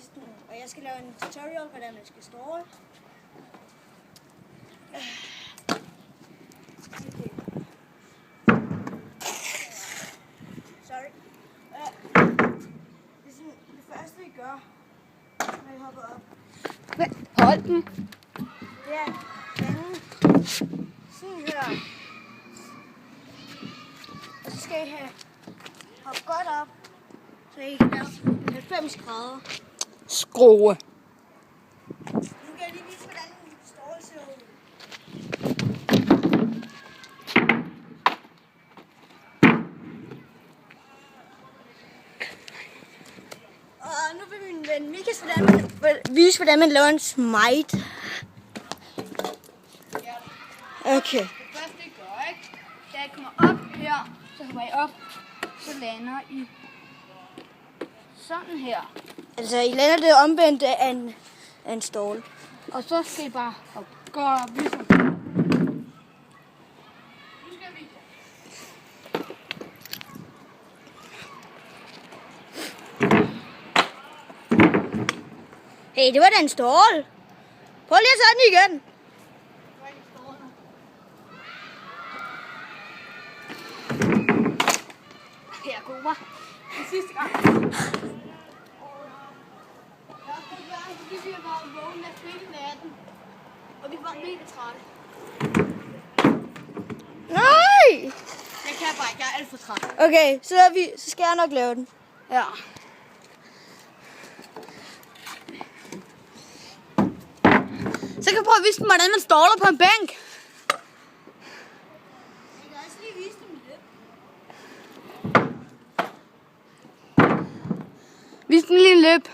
resten. Og jeg skal lave en tutorial, hvordan man skal ståle. Okay. Sorry. Det er sådan, det første, I gør, når I hopper op. Hold den. Det er vende sådan her. Og så skal I hoppe godt op, så I kan lave 90 grader. Skrue. Nu kan jeg lige vise, hvordan en stål ser ud. Og nu vil min ven Mikas vise, hvordan man laver en smite. Okay. Det første, I gør, ikke? Da I kommer op her, så hopper I op, så lander I sådan her. Altså, I lander det omvendte af en stål. Og så skal I bare gå op, ligesom. Nu skal vi. Hey, det var da en stål. Prøv lige at tage den igen. Her, god var. Den sidste gang. Fordi vi har været vågne af hele natten. Og vi var mega trætte. Nej! Jeg kan bare ikke, jeg er alt for træt. Okay, så skal jeg nok lave den. Ja. Så kan jeg prøve at vise dem, hvordan man ståler på en bænk. Jeg kan også lige vise dem lidt. Vis den lige en løb.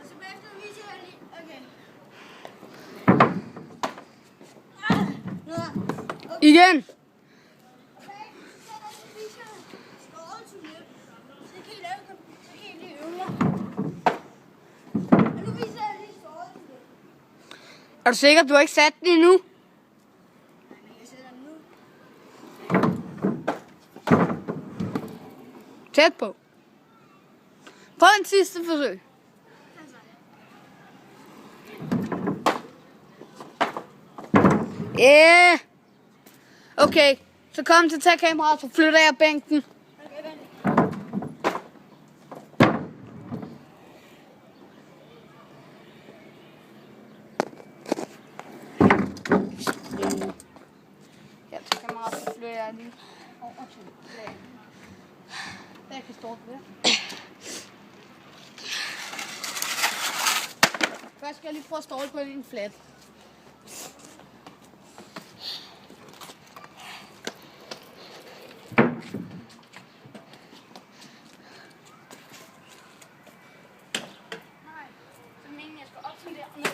Og så bagefter viser jeg lige. Okay. Igen. Okay, så er der så viser skåret til løb. Så kan I lave det, så kan I lige øve jer. Og nu viser jeg lige skåret til løb. Er du sikker, du har ikke sat den endnu? Nej, men jeg sætter den nu. Tæt på. Prøv en sidste forsøg. Yeah. Okay, så kom til at tage kameraet, så flytter jeg bænken. Okay, vent. Ja, så kameraet, så flytter jeg lige over til lagen. Der kan stå på det. Først skal jeg lige prøve at ståle på en flat. Nej, så mener jeg skal op sådan der og ned.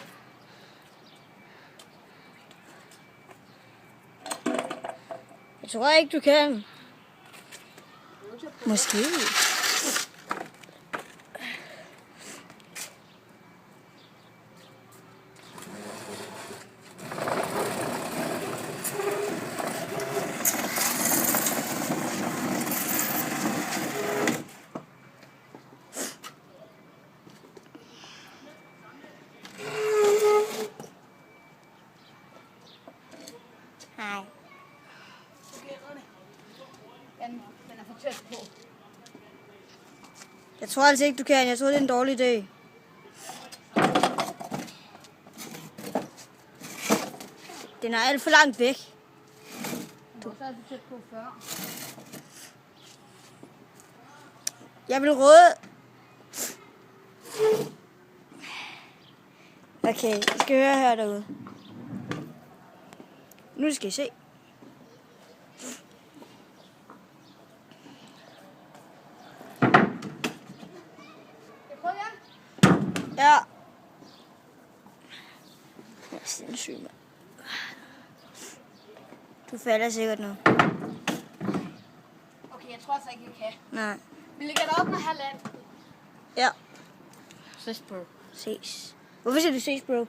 Jeg tror ikke, du kan. Måske. Hej. Den er for tæt på. Jeg tror altså ikke, du kan. Jeg tror, det er en dårlig idé. Den er alt for langt væk. Du har så tæt på før. Jeg vil råde. Okay, I skal høre her derude. Nu skal I se. Ja. Jeg er sindssyg, mand. Du falder sikkert nu. Okay, jeg tror altså ikke, jeg kan. Nej. Vi lægger dig op med halvand. Ja. Ses, bro. Ses. Hvorfor siger du ses, bro?